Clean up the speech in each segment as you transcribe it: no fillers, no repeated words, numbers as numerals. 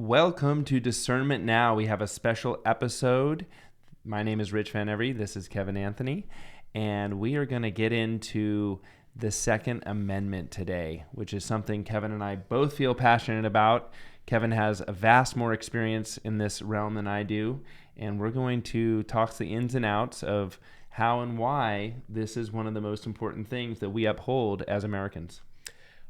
Welcome to Discernment Now. We have a special episode. My name is Rich Van Every. This is Kevin Anthony. And we are going to get into the Second Amendment today, which is something Kevin and I both feel passionate about. Kevin has a vast more experience in this realm than I do. And we're going to talk the ins and outs of how and why this is one of the most important things that we uphold as Americans.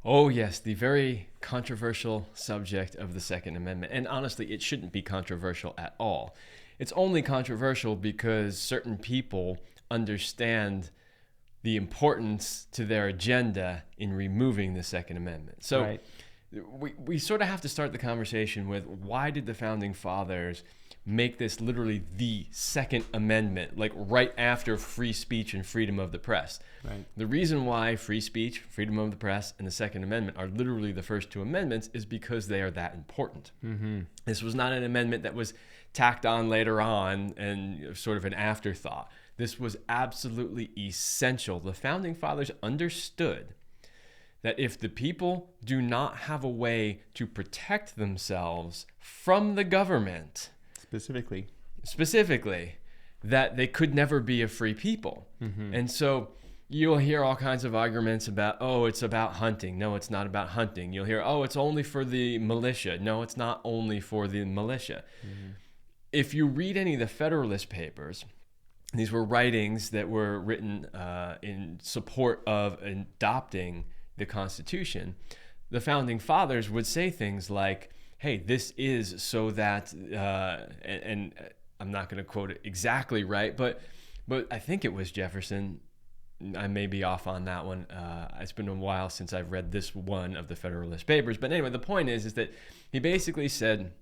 Oh, yes, the very controversial subject of the Second Amendment. And honestly, it shouldn't be controversial at all. It's only controversial because certain people understand the importance to their agenda in removing the Second Amendment. So Right. we sort of have to start the conversation with, why did the Founding Fathers make this literally the Second Amendment, like right after free speech and freedom of the press? Right. The reason why free speech, freedom of the press, and the Second Amendment are literally the first two amendments is because they are that important. Mm-hmm. This was not an amendment that was tacked on later on and sort of an afterthought. This was absolutely essential. The Founding Fathers understood that if the people do not have a way to protect themselves from the government, specifically, that they could never be a free people. Mm-hmm. And so you'll hear all kinds of arguments about, oh, it's about hunting. No, it's not about hunting. You'll hear, oh, it's only for the militia. No, it's not only for the militia. Mm-hmm. If you read any of the Federalist Papers, these were writings that were written in support of adopting the Constitution. The Founding Fathers would say things like, hey, this is so that, and I'm not going to quote it exactly right, but I think it was Jefferson. I may be off on that one. It's been a while since I've read this one of the Federalist Papers. But anyway, the point is that he basically said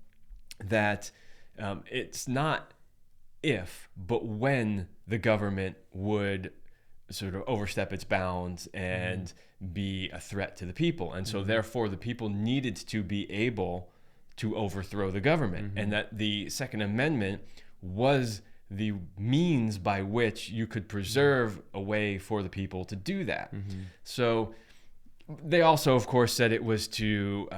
that it's not if, but when the government would sort of overstep its bounds and be a threat to the people. And so therefore the people needed to be able to overthrow the government, and that the Second Amendment was the means by which you could preserve a way for the people to do that. So they also, of course, said it was to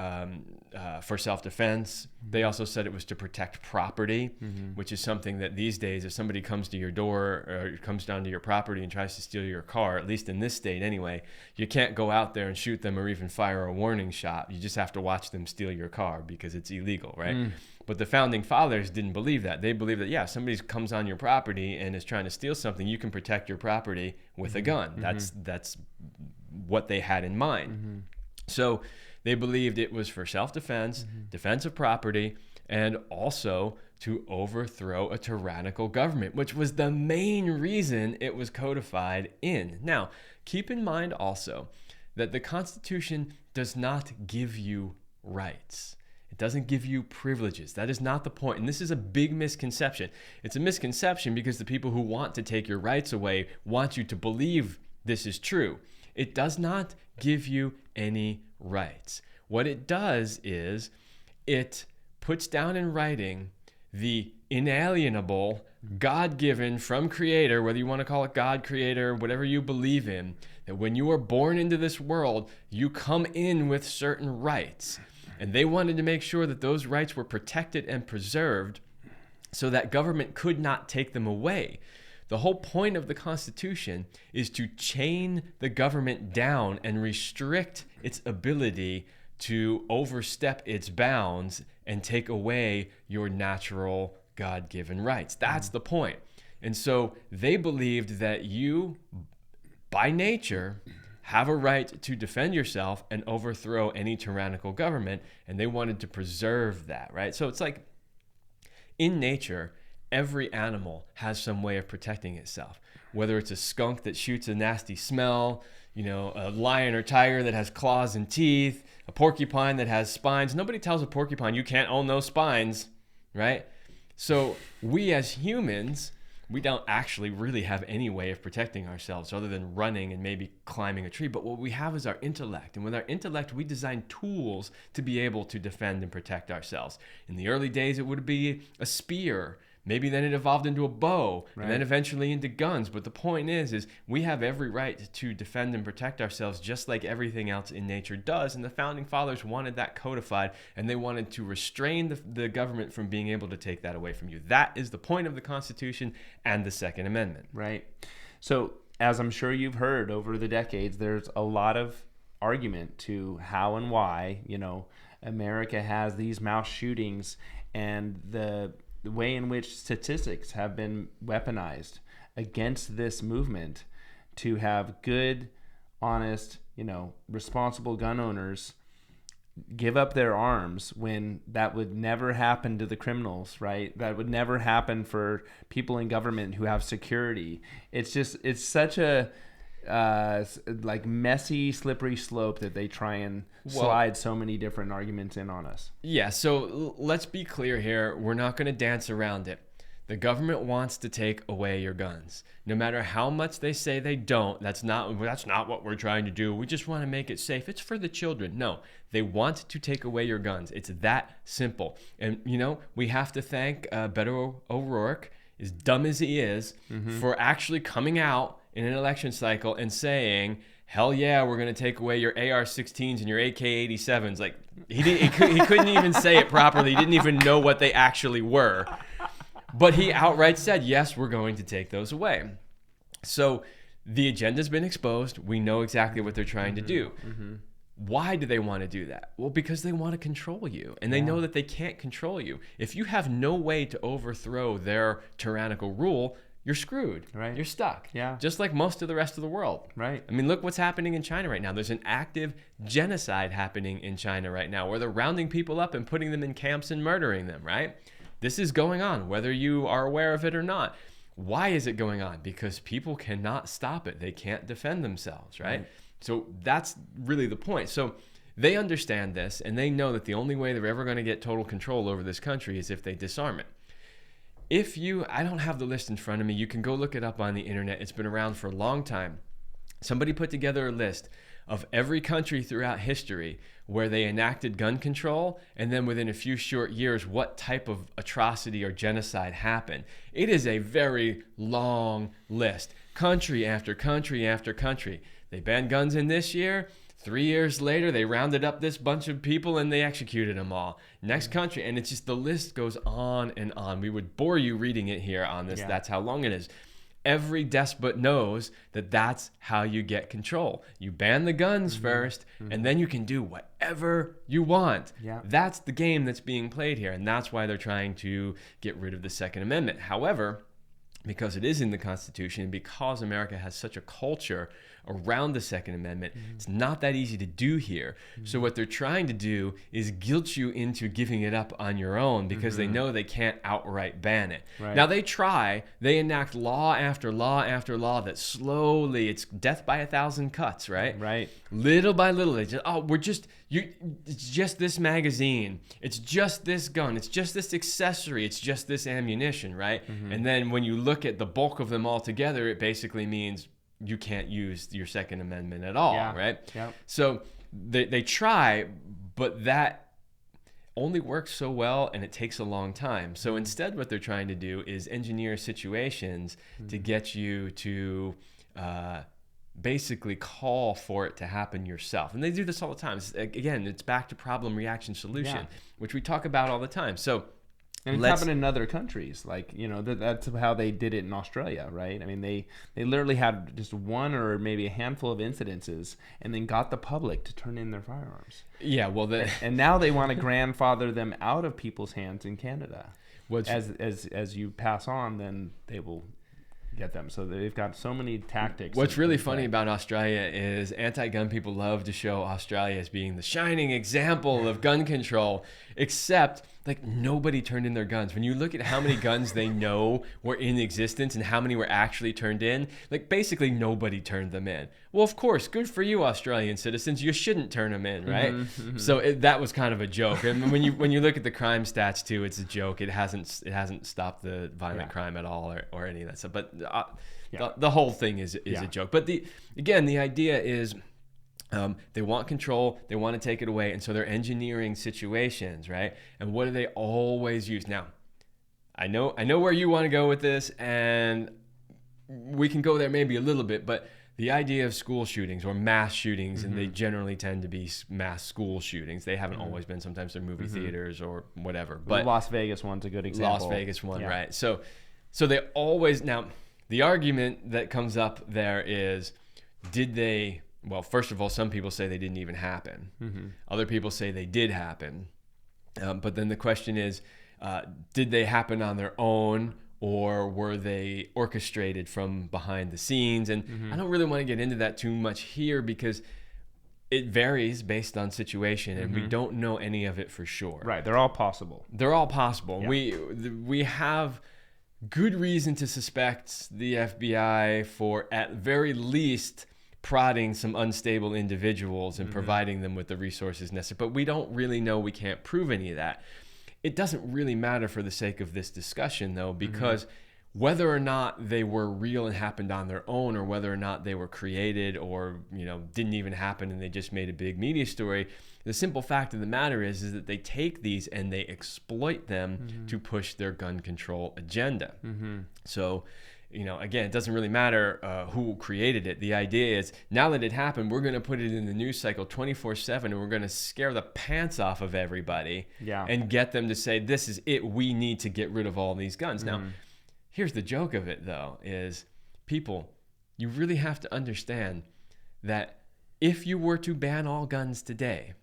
for self-defense. They also said it was to protect property, which is something that these days, if somebody comes to your door or comes down to your property and tries to steal your car, at least in this state anyway, you can't go out there and shoot them or even fire a warning shot. You just have to watch them steal your car because it's illegal, right? But the Founding Fathers didn't believe that. They believed that, yeah, if somebody comes on your property and is trying to steal something, you can protect your property with a gun. That's what they had in mind. So they believed it was for self-defense, defense of property, and also to overthrow a tyrannical government, which was the main reason it was codified in. Now, keep in mind also that the Constitution does not give you rights. It doesn't give you privileges. That is not the point. And this is a big misconception. It's a misconception because the people who want to take your rights away want you to believe this is true. It does not give you any rights. What it does is it puts down in writing the inalienable, God-given from Creator, whether you want to call it God, Creator, whatever you believe in, that when you are born into this world, you come in with certain rights. And they wanted to make sure that those rights were protected and preserved so that government could not take them away. The whole point of the Constitution is to chain the government down and restrict its ability to overstep its bounds and take away your natural God-given rights. That's the point. And so they believed that you, by nature, have a right to defend yourself and overthrow any tyrannical government, and they wanted to preserve that, right? So it's like, in nature, every animal has some way of protecting itself, whether it's a skunk that shoots a nasty smell, a lion or tiger that has claws and teeth, a porcupine that has spines. Nobody tells a porcupine you can't own those spines, right? So we as humans, we don't actually really have any way of protecting ourselves other than running and maybe climbing a tree. But what we have is our intellect. And with our intellect, we design tools to be able to defend and protect ourselves. In the early days, it would be a spear, Maybe then it evolved into a bow, Right. and then eventually into guns. But the point is we have every right to defend and protect ourselves just like everything else in nature does. And the founding fathers wanted that codified, and they wanted to restrain the government from being able to take that away from you. That is the point of the Constitution and the Second Amendment. Right. So, as I'm sure you've heard over the decades, there's a lot of argument to how and why, America has these mass shootings, and the way in which statistics have been weaponized against this movement to have good, honest, responsible gun owners give up their arms when that would never happen to the criminals, right? That would never happen for people in government who have security. It's such a messy, slippery slope that they try and slide so many different arguments in on us. Yeah, so let's be clear here. We're not going to dance around it. The government wants to take away your guns. No matter how much they say they don't, that's not what we're trying to do. We just want to make it safe. It's for the children. No, they want to take away your guns. It's that simple. And, we have to thank Beto O'Rourke, as dumb as he is, for actually coming out in an election cycle and saying, hell yeah, we're going to take away your AR-16s and your AK-87s. Like, he couldn't even say it properly. He didn't even know what they actually were. But he outright said, yes, we're going to take those away. So the agenda's been exposed. We know exactly what they're trying to do. Why do they want to do that? Well, because they want to control you, and they know that they can't control you. If you have no way to overthrow their tyrannical rule, you're screwed. Right. You're stuck. Yeah. Just like most of the rest of the world. Right. I mean, look what's happening in China right now. There's an active genocide happening in China right now where they're rounding people up and putting them in camps and murdering them, right? This is going on, whether you are aware of it or not. Why is it going on? Because people cannot stop it. They can't defend themselves, right? So that's really the point. So they understand this, and they know that the only way they're ever going to get total control over this country is if they disarm it. I don't have the list in front of me. You can go look it up on the internet. It's been around for a long time. Somebody put together a list of every country throughout history where they enacted gun control, and then within a few short years, what type of atrocity or genocide happened. It is a very long list. Country after country after country. They banned guns in this year. 3 years later, they rounded up this bunch of people and they executed them all. Next country, and it's just the list goes on and on. We would bore you reading it here on this. Yeah. That's how long it is. Every despot knows that that's how you get control. You ban the guns first, and then you can do whatever you want. Yeah. That's the game that's being played here, and that's why they're trying to get rid of the Second Amendment. However, because it is in the Constitution, and because America has such a culture around the Second Amendment, it's not that easy to do here. So what they're trying to do is guilt you into giving it up on your own because they know they can't outright ban it. Right. Now they enact law after law after law that slowly, it's death by 1,000 cuts, right? Right. Little by little, they just, it's just this magazine, it's just this gun, it's just this accessory, it's just this ammunition, right? And then when you look at the bulk of them all together, it basically means you can't use your Second Amendment at all, right? Yeah. So they try, but that only works so well, and it takes a long time. So instead, what they're trying to do is engineer situations to get you to basically call for it to happen yourself. And they do this all the time. It's back to problem, reaction, solution, which we talk about all the time. So And it's happened in other countries. Like, that's how they did it in Australia, right? I mean, they literally had just one or maybe a handful of incidences and then got the public to turn in their firearms. Yeah, well, and now they want to grandfather them out of people's hands in Canada. As you pass on, then they will get them. So they've got so many tactics. What's really funny about Australia is anti-gun people love to show Australia as being the shining example of gun control, except like nobody turned in their guns. When you look at how many guns they know were in existence and how many were actually turned in, like basically nobody turned them in. Well, of course, good for you, Australian citizens. You shouldn't turn them in, right? So that was kind of a joke. And when you look at the crime stats too, it's a joke. It hasn't stopped the violent crime at all or any of that stuff. But the whole thing is a joke. But the idea is, they want control, they want to take it away, and so they're engineering situations, right? And what do they always use? Now, I know where you want to go with this, and we can go there maybe a little bit, but the idea of school shootings or mass shootings, and they generally tend to be mass school shootings. They haven't always been. Sometimes they're movie theaters or whatever. But the Las Vegas one's a good example. Las Vegas one, right? So they always, now the argument that comes up there is, did they? Well, first of all, some people say they didn't even happen. Other people say they did happen. But then the question is, did they happen on their own, or were they orchestrated from behind the scenes? And I don't really want to get into that too much here because it varies based on situation, and we don't know any of it for sure. Right. They're all possible. They're all possible. Yeah. We have good reason to suspect the FBI for, at very least, prodding some unstable individuals and providing them with the resources necessary. But we don't really know. We can't prove any of that. It doesn't really matter for the sake of this discussion, though, because whether or not they were real and happened on their own, or whether or not they were created or, didn't even happen and they just made a big media story, the simple fact of the matter is that they take these and they exploit them to push their gun control agenda. So, again, it doesn't really matter who created it. The idea is, now that it happened, we're going to put it in the news cycle 24/7, and we're going to scare the pants off of everybody and get them to say, this is it. We need to get rid of all these guns. Now, here's the joke of it, though, is people, you really have to understand that if you were to ban all guns today,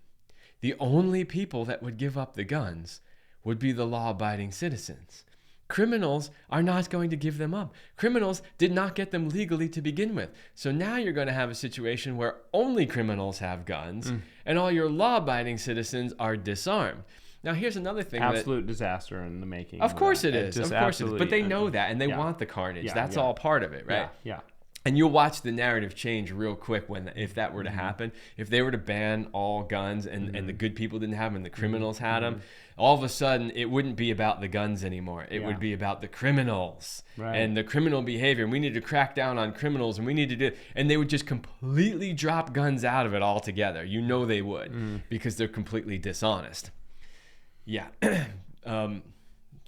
the only people that would give up the guns would be the law-abiding citizens. Criminals are not going to give them up. Criminals did not get them legally to begin with. So now you're going to have a situation where only criminals have guns and all your law-abiding citizens are disarmed. Now, here's another thing. Absolute disaster in the making. Of course it is. Just of course it is. But they know that, and they yeah. want the carnage. Yeah, That's yeah. all part of it, right? Yeah. And you'll watch the narrative change real quick if that were to happen. If they were to ban all guns and the good people didn't have them and the criminals had them, all of a sudden it wouldn't be about the guns anymore. It would be about the criminals and the criminal behavior. And we need to crack down on criminals, and we need to do, and they would just completely drop guns out of it altogether. They would because they're completely dishonest. Yeah.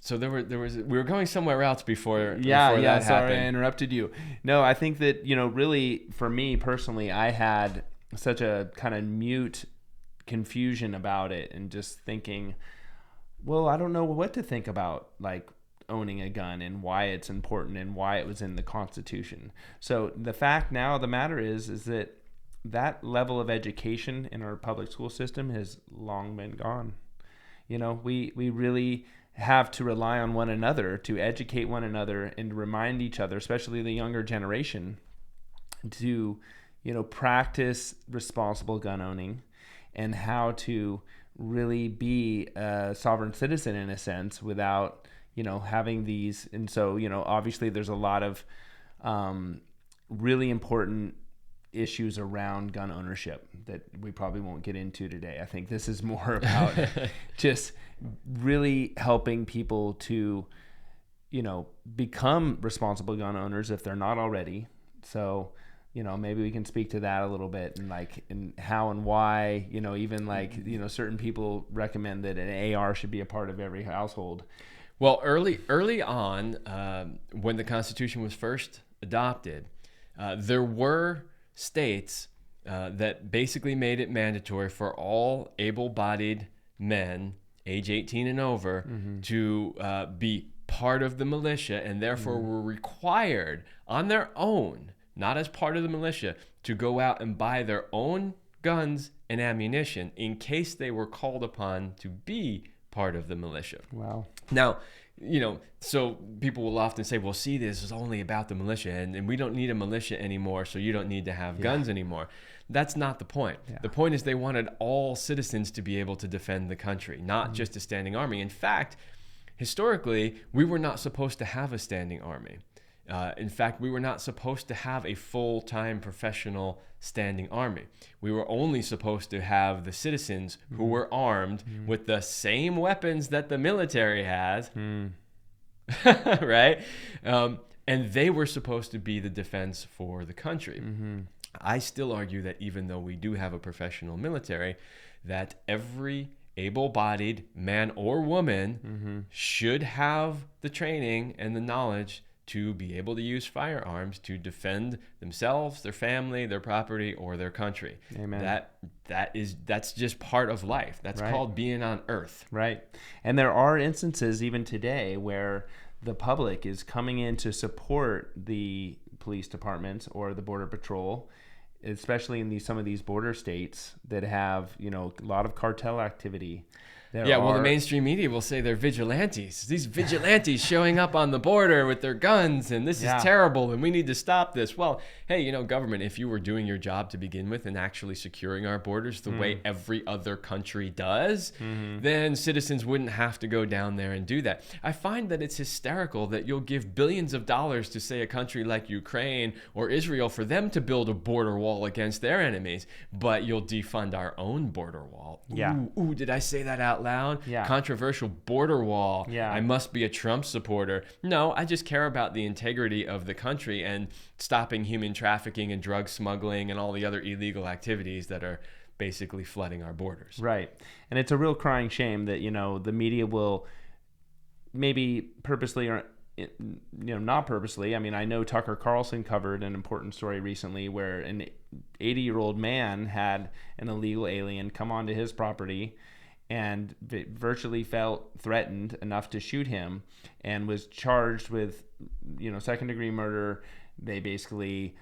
So we were going somewhere else before that happened. Sorry, I interrupted you. No, I think that, really for me personally, I had such a kind of mute confusion about it and just thinking, well, I don't know what to think about like owning a gun and why it's important and why it was in the Constitution. So the fact now of the matter is that level of education in our public school system has long been gone. We really have to rely on one another to educate one another and remind each other, especially the younger generation, to practice responsible gun owning and how to really be a sovereign citizen in a sense without having these. And so obviously there's a lot of really important issues around gun ownership that we probably won't get into today. I think this is more about just really helping people to, become responsible gun owners if they're not already. So, maybe we can speak to that a little bit and how and why, even certain people recommend that an AR should be a part of every household. Well, early on, when the Constitution was first adopted, there were states that basically made it mandatory for all able-bodied men, age 18 and over, to be part of the militia, and therefore were required on their own, not as part of the militia, to go out and buy their own guns and ammunition in case they were called upon to be part of the militia. Wow. Now, so people will often say, well, see, this is only about the militia, and we don't need a militia anymore, so you don't need to have guns anymore. That's not the point. Yeah. The point is they wanted all citizens to be able to defend the country, not just a standing army. In fact, historically, we were not supposed to have a standing army. In fact, we were not supposed to have a full-time professional standing army. We were only supposed to have the citizens who were armed with the same weapons that the military has, right? And they were supposed to be the defense for the country. I still argue that even though we do have a professional military, that every able-bodied man or woman should have the training and the knowledge to be able to use firearms to defend themselves, their family, their property, or their country. Amen. That's just part of life. That's Right. called being on earth. Right. And there are instances even today where the public is coming in to support the police departments or the border patrol, especially in some of these border states that have, a lot of cartel activity. Well, the mainstream media will say they're vigilantes. These vigilantes showing up on the border with their guns, and this is terrible, and we need to stop this. Well, hey, government, if you were doing your job to begin with and actually securing our borders the way every other country does, then citizens wouldn't have to go down there and do that. I find that it's hysterical that you'll give billions of dollars to, say, a country like Ukraine or Israel for them to build a border wall against their enemies, but you'll defund our own border wall. Yeah. Ooh, did I say that out loud? Yeah. Controversial border wall. Yeah. I must be a Trump supporter. No, I just care about the integrity of the country and stopping human trafficking and drug smuggling and all the other illegal activities that are basically flooding our borders. Right. And it's a real crying shame that, the media will maybe purposely or not purposely. I mean, I know Tucker Carlson covered an important story recently where an 80-year-old man had an illegal alien come onto his property and virtually felt threatened enough to shoot him and was charged with, second-degree murder. They basically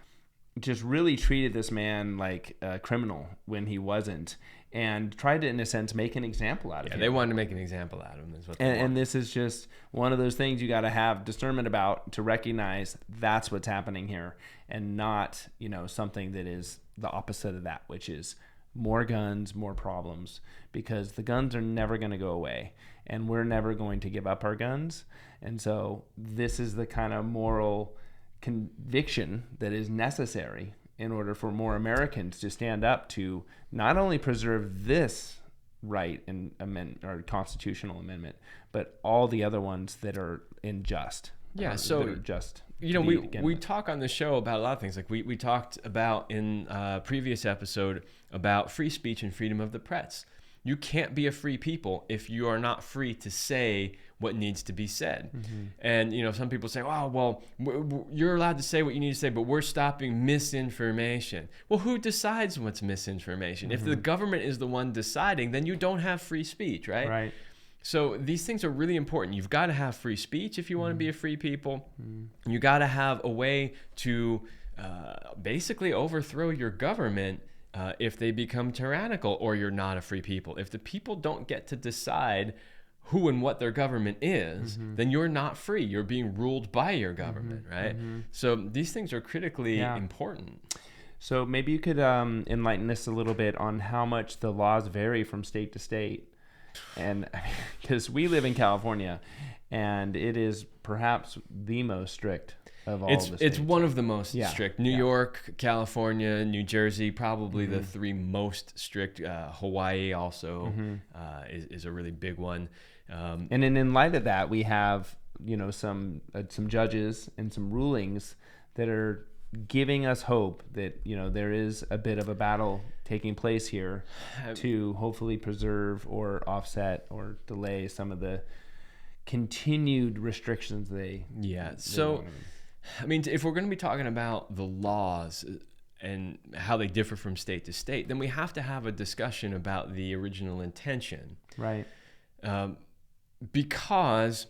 just really treated this man like a criminal when he wasn't, and tried to, in a sense, make an example out of him. They wanted to make an example out of him. Is what and this is just one of those things you got to have discernment about to recognize that's what's happening here, and not, something that is the opposite of that, which is more guns, more problems, because the guns are never going to go away, and we're never going to give up our guns. And so this is the kind of moral conviction that is necessary in order for more Americans to stand up to not only preserve this right and constitutional amendment, but all the other ones that are unjust. Yeah, so that are just we talk on the show about a lot of things. Like we talked about in a previous episode about free speech and freedom of the press. You can't be a free people if you are not free to say what needs to be said. And, some people say, oh, well, you're allowed to say what you need to say, but we're stopping misinformation. Well, who decides what's misinformation? If the government is the one deciding, then you don't have free speech, right? Right. So these things are really important. You've got to have free speech if you want to be a free people. You got to have a way to basically overthrow your government if they become tyrannical, or you're not a free people. If the people don't get to decide who and what their government is, then you're not free. You're being ruled by your government, right? So these things are critically important. So maybe you could enlighten us a little bit on how much the laws vary from state to state. And because we live in California, and it is perhaps the most strict of all the states. It's one of the most strict. New York, California, New Jersey, probably the three most strict. Hawaii also is a really big one. And in light of that, we have some judges and some rulings that are giving us hope that there is a bit of a battle taking place here to hopefully preserve or offset or delay some of the continued restrictions they so I mean, if we're going to be talking about the laws and how they differ from state to state, then we have to have a discussion about the original intention, right? Because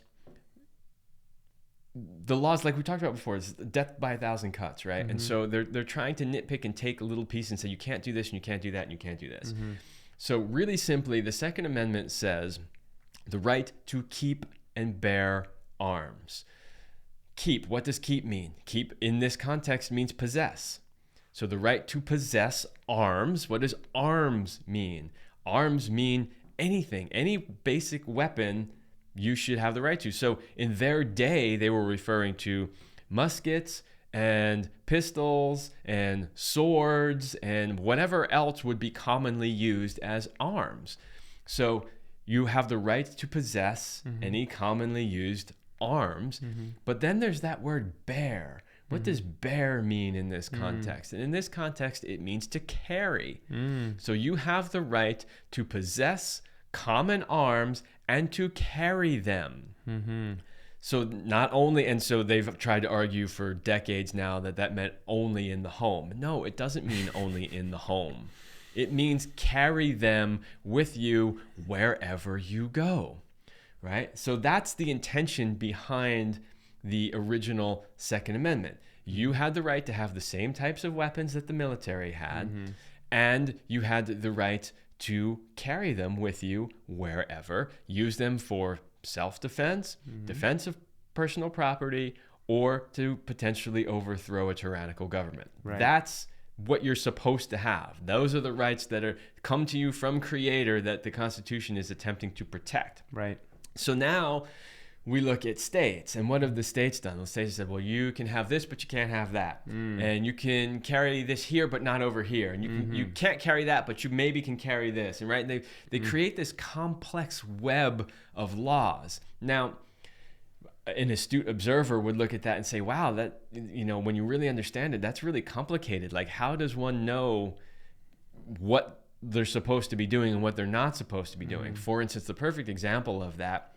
the laws, like we talked about before, is death by 1,000 cuts, right? And so they're trying to nitpick and take a little piece and say, you can't do this and you can't do that and you can't do this. So really simply, the Second Amendment says the right to keep and bear arms. Keep, what does keep mean? Keep in this context means possess. So the right to possess arms, what does arms mean? Arms mean anything, any basic weapon you should have the right to. So in their day, they were referring to muskets and pistols and swords and whatever else would be commonly used as arms. So you have the right to possess any commonly used arms. But then there's that word bear. What does bear mean in this context? And in this context, it means to carry. So you have the right to possess common arms and to carry them. So not only, and so they've tried to argue for decades now that meant only in the home. No, it doesn't mean only in the home. It means carry them with you wherever you go, right? So that's the intention behind the original Second Amendment. You had the right to have the same types of weapons that the military had, and you had the right to carry them with you wherever, use them for self-defense, defense of personal property, or to potentially overthrow a tyrannical government. Right. That's what you're supposed to have. Those are the rights that are come to you from Creator that the Constitution is attempting to protect. Right. So now we look at states, and what have the states done? The states said, well, you can have this, but you can't have that. And you can carry this here, but not over here. And you can't carry that, but you maybe can carry this. And right, they create this complex web of laws. Now, an astute observer would look at that and say, wow, that, when you really understand it, that's really complicated. Like, how does one know what they're supposed to be doing and what they're not supposed to be doing? For instance, the perfect example of that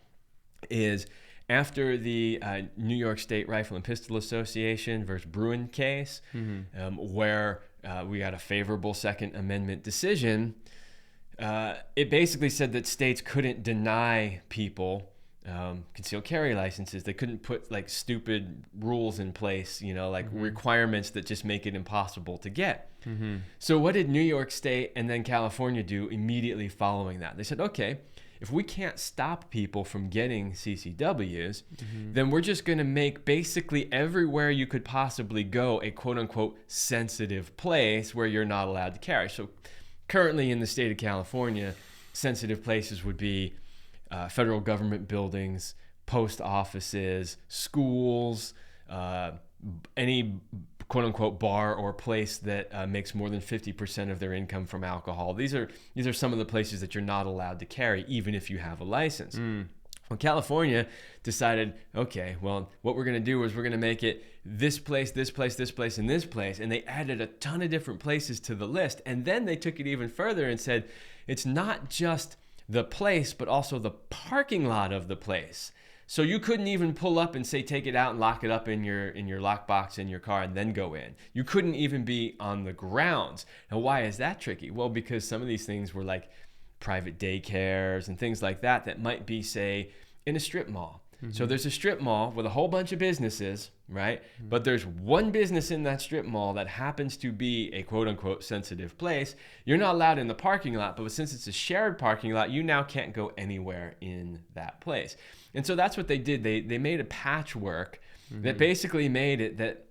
is after the New York State Rifle and Pistol Association versus Bruen case, where we got a favorable Second Amendment decision. It basically said that states couldn't deny people concealed carry licenses. They couldn't put like stupid rules in place, requirements that just make it impossible to get. So what did New York State and then California do immediately following that? They said, okay, if we can't stop people from getting CCWs, then we're just going to make basically everywhere you could possibly go a quote unquote sensitive place where you're not allowed to carry. So currently in the state of California, sensitive places would be federal government buildings, post offices, schools, any quote unquote bar or place that makes more than 50% of their income from alcohol. These are some of the places that you're not allowed to carry, even if you have a license. Well, California decided, okay, well, what we're going to do is we're going to make it this place, this place, this place, and this place. And they added a ton of different places to the list. And then they took it even further and said, it's not just the place, but also the parking lot of the place. So you couldn't even pull up and say, take it out and lock it up in your lockbox in your car and then go in. You couldn't even be on the grounds. Now, why is that tricky? Well, because some of these things were like private daycares and things like that might be, say, in a strip mall. So there's a strip mall with a whole bunch of businesses, right? But there's one business in that strip mall that happens to be a quote unquote sensitive place. You're not allowed in the parking lot, but since it's a shared parking lot, you now can't go anywhere in that place. And so that's what they did. They made a patchwork that basically made it that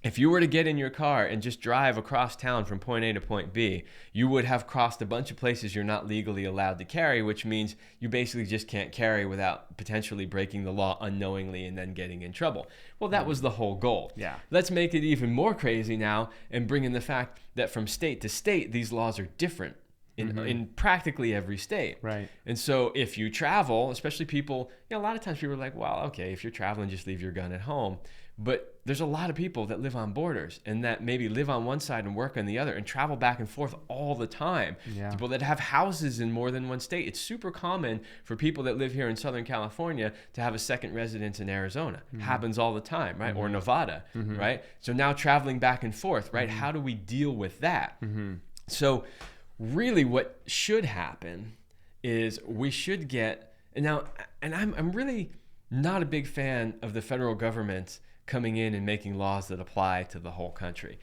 if you were to get in your car and just drive across town from point A to point B, you would have crossed a bunch of places you're not legally allowed to carry, which means you basically just can't carry without potentially breaking the law unknowingly and then getting in trouble. Well, that was the whole goal. Yeah. Let's make it even more crazy now and bring in the fact that from state to state, these laws are different in practically every state. Right. And so if you travel, especially people, a lot of times people are like, well, okay, if you're traveling, just leave your gun at home. But there's a lot of people that live on borders and that maybe live on one side and work on the other and travel back and forth all the time. Yeah. People that have houses in more than one state. It's super common for people that live here in Southern California to have a second residence in Arizona. Happens all the time, right? Or Nevada, right? So now traveling back and forth, right? How do we deal with that? So really what should happen is we should get, and I'm really not a big fan of the federal government coming in and making laws that apply to the whole country,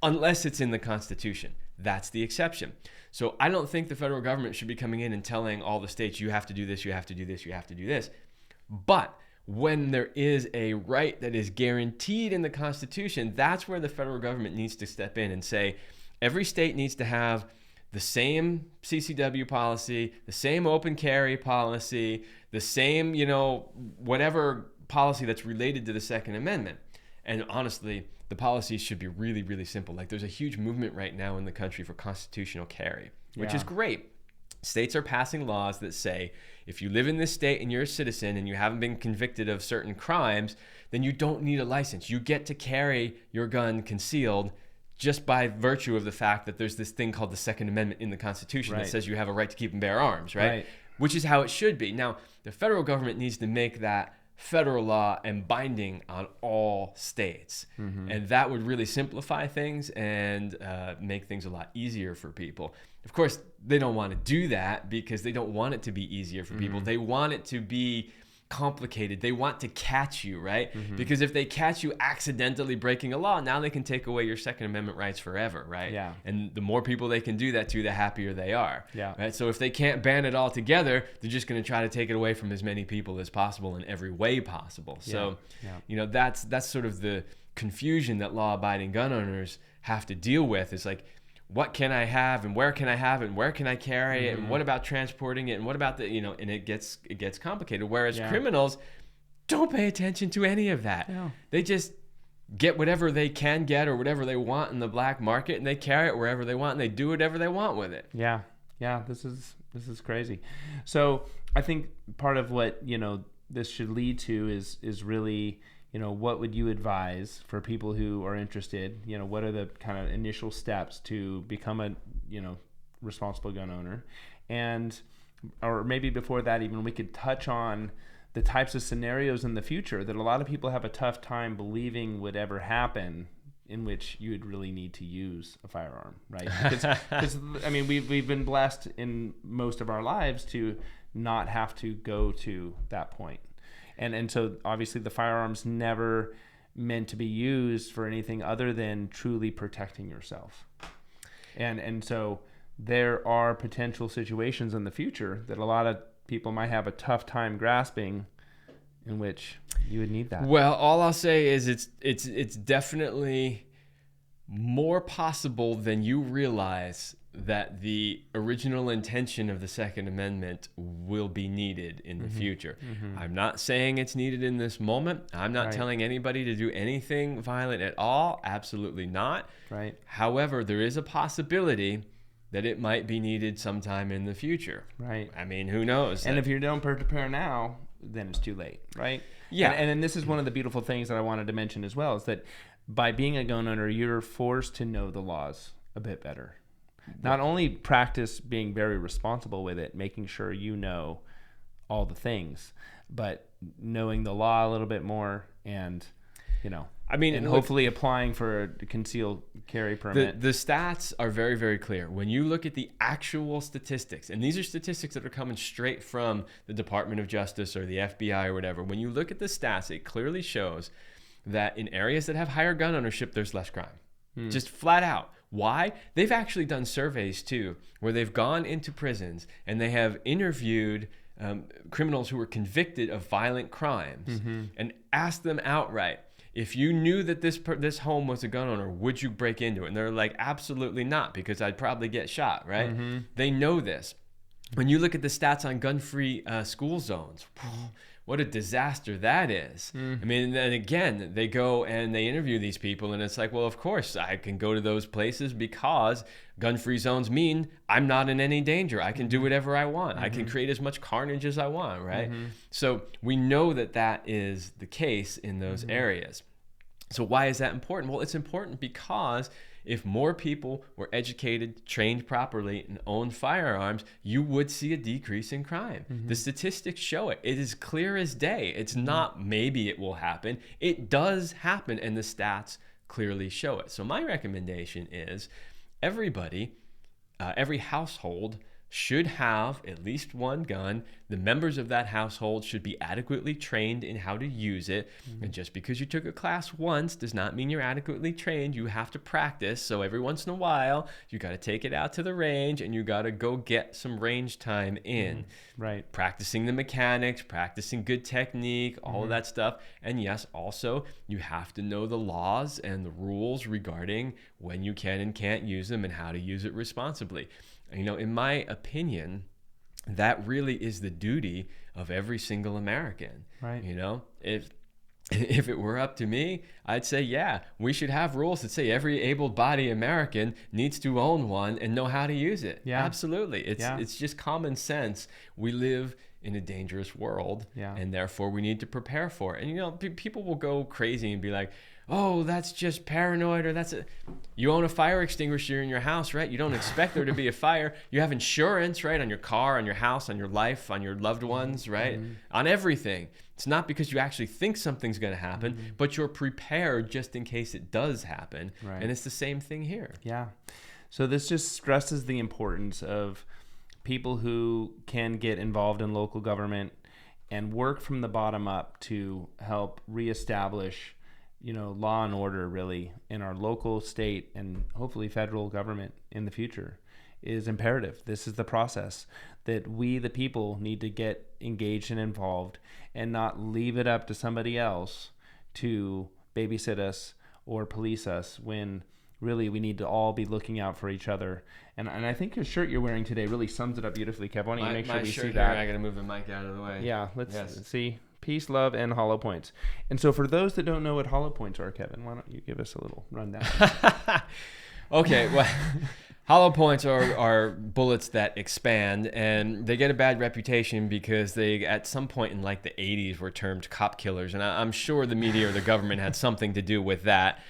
unless it's in the Constitution. That's the exception. So I don't think the federal government should be coming in and telling all the states, you have to do this, you have to do this, you have to do this. But when there is a right that is guaranteed in the Constitution, that's where the federal government needs to step in and say, every state needs to have the same CCW policy, the same open carry policy, the same, whatever policy that's related to the Second Amendment. And honestly, the policies should be really, really simple. Like there's a huge movement right now in the country for constitutional carry, which is great. States are passing laws that say, if you live in this state and you're a citizen and you haven't been convicted of certain crimes, then you don't need a license. You get to carry your gun concealed just by virtue of the fact that there's this thing called the Second Amendment in the Constitution that says you have a right to keep and bear arms, right? which is how it should be. Now, the federal government needs to make that federal law and binding on all states. And that would really simplify things and make things a lot easier for people. Of course, they don't want to do that because they don't want it to be easier for people. They want it to be complicated. They want to catch you, right? Because if they catch you accidentally breaking a law, now they can take away your Second Amendment rights forever, right? Yeah. And the more people they can do that to, the happier they are. Yeah. Right. So if they can't ban it all together, they're just going to try to take it away from as many people as possible in every way possible. So, that's sort of the confusion that law-abiding gun owners have to deal with. Is like, what can I have and where can I have it and where can I carry it and what about transporting it and what about the, and it gets complicated. Whereas criminals don't pay attention to any of that. Yeah. They just get whatever they can get or whatever they want in the black market and they carry it wherever they want and they do whatever they want with it. Yeah. This is crazy. So I think part of what, this should lead to is really, what would you advise for people who are interested? What are the kind of initial steps to become a, responsible gun owner? And, or maybe before that, even we could touch on the types of scenarios in the future that a lot of people have a tough time believing would ever happen, in which you would really need to use a firearm, right? Because I mean, we've been blessed in most of our lives to not have to go to that point. And so obviously the firearm's never meant to be used for anything other than truly protecting yourself. And so there are potential situations in the future that a lot of people might have a tough time grasping, in which you would need that. Well, all I'll say is it's definitely more possible than you realize that the original intention of the Second Amendment will be needed in the future. I'm not saying it's needed in this moment. I'm not telling anybody to do anything violent at all. Absolutely not. Right. However, there is a possibility that it might be needed sometime in the future. Right. I mean, who knows? And if you don't prepare now, then it's too late, right? Yeah. And this is one of the beautiful things that I wanted to mention as well, is that by being a gun owner, you're forced to know the laws a bit better. Not only practice being very responsible with it, making sure you know all the things, but knowing the law a little bit more and, and hopefully applying for a concealed carry permit. The stats are very, very clear. When you look at the actual statistics, and these are statistics that are coming straight from the Department of Justice or the FBI or whatever, when you look at the stats, it clearly shows that in areas that have higher gun ownership, there's less crime. Just flat out. Why? They've actually done surveys too, where they've gone into prisons and they have interviewed criminals who were convicted of violent crimes and asked them outright, if you knew that this home was a gun owner, would you break into it? And they're like, absolutely not, because I'd probably get shot, right? They know this. When you look at the stats on gun-free school zones, what a disaster that is. I mean, and again, they go and they interview these people and it's like, well, of course I can go to those places because gun-free zones mean I'm not in any danger. I can do whatever I want. I can create as much carnage as I want, right? So we know that that is the case in those areas. So why is that important? Well, it's important because if more people were educated, trained properly, and owned firearms, you would see a decrease in crime. The statistics show it. It is clear as day. It's not maybe it will happen. It does happen, and the stats clearly show it. So my recommendation is everybody, every household should have at least one gun. The members of that household should be adequately trained in how to use it. And just because you took a class once does not mean you're adequately trained. You have to practice. So every once in a while, you got to take it out to the range and you got to go get some range time in. Right. Practicing the mechanics, practicing good technique, all of that stuff. And yes, also, you have to know the laws and the rules regarding when you can and can't use them and how to use it responsibly. In my opinion, that really is the duty of every single American. Right. If it were up to me, I'd say, yeah, we should have rules that say every able-bodied American needs to own one and know how to use it. Yeah. Absolutely. It's just common sense. We live in a dangerous world, and therefore we need to prepare for it. And, people will go crazy and be like, oh, that's just paranoid, or you own a fire extinguisher in your house, right? You don't expect there to be a fire. You have insurance, right? On your car, on your house, on your life, on your loved ones, right? On everything. It's not because you actually think something's going to happen, but you're prepared just in case it does happen. Right. And it's the same thing here. Yeah. So this just stresses the importance of people who can get involved in local government and work from the bottom up to help reestablish, law and order really in our local, state, and hopefully federal government in the future is imperative. This is the process that we, the people, need to get engaged and involved and not leave it up to somebody else to babysit us or police us when really we need to all be looking out for each other. And I think your shirt you're wearing today really sums it up beautifully, Kev. Why don't you make sure we see that? I got to move the mic out of the way. Yeah, let's see. Peace, love, and hollow points. And so for those that don't know what hollow points are, Kevin, why don't you give us a little rundown? Okay, well, hollow points are bullets that expand, and they get a bad reputation because they, at some point in like the 80s, were termed cop killers. And I'm sure the media or the government had something to do with that.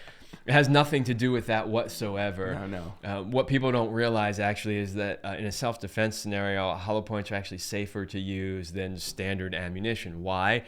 It has nothing to do with that whatsoever. No. What people don't realize actually is that in a self-defense scenario, hollow points are actually safer to use than standard ammunition. Why?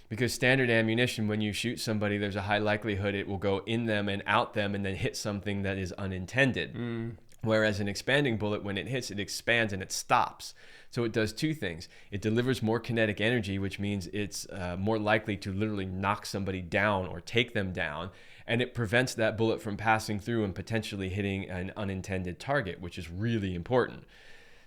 Because standard ammunition, when you shoot somebody, there's a high likelihood it will go in them and out them and then hit something that is unintended. Whereas an expanding bullet, when it hits, it expands and it stops. So it does two things. It delivers more kinetic energy, which means it's more likely to literally knock somebody down or take them down. And it prevents that bullet from passing through and potentially hitting an unintended target, which is really important.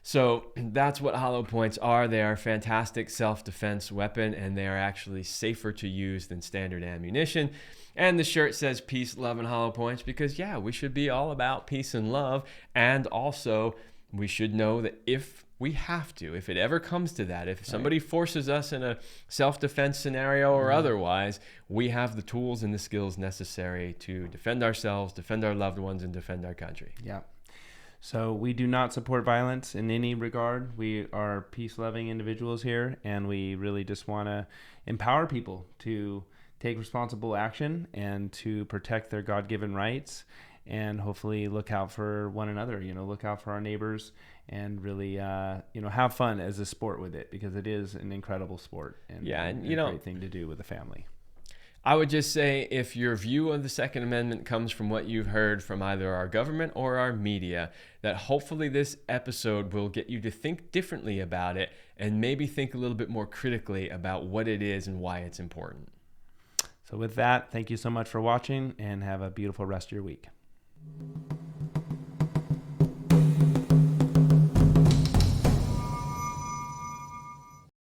So that's what hollow points are. They are a fantastic self-defense weapon, and they are actually safer to use than standard ammunition. And the shirt says peace, love, and hollow points because, we should be all about peace and love. And also, we should know that if we have to, if it ever comes to that, if somebody forces us in a self-defense scenario or otherwise, we have the tools and the skills necessary to defend ourselves, defend our loved ones, and defend our country. Yeah. So we do not support violence in any regard. We are peace-loving individuals here, and we really just want to empower people to take responsible action and to protect their God-given rights and hopefully look out for one another, look out for our neighbors and really, have fun as a sport with it because it is an incredible sport and a great thing to do with a family. I would just say if your view of the Second Amendment comes from what you've heard from either our government or our media, that hopefully this episode will get you to think differently about it and maybe think a little bit more critically about what it is and why it's important. So with that, thank you so much for watching and have a beautiful rest of your week.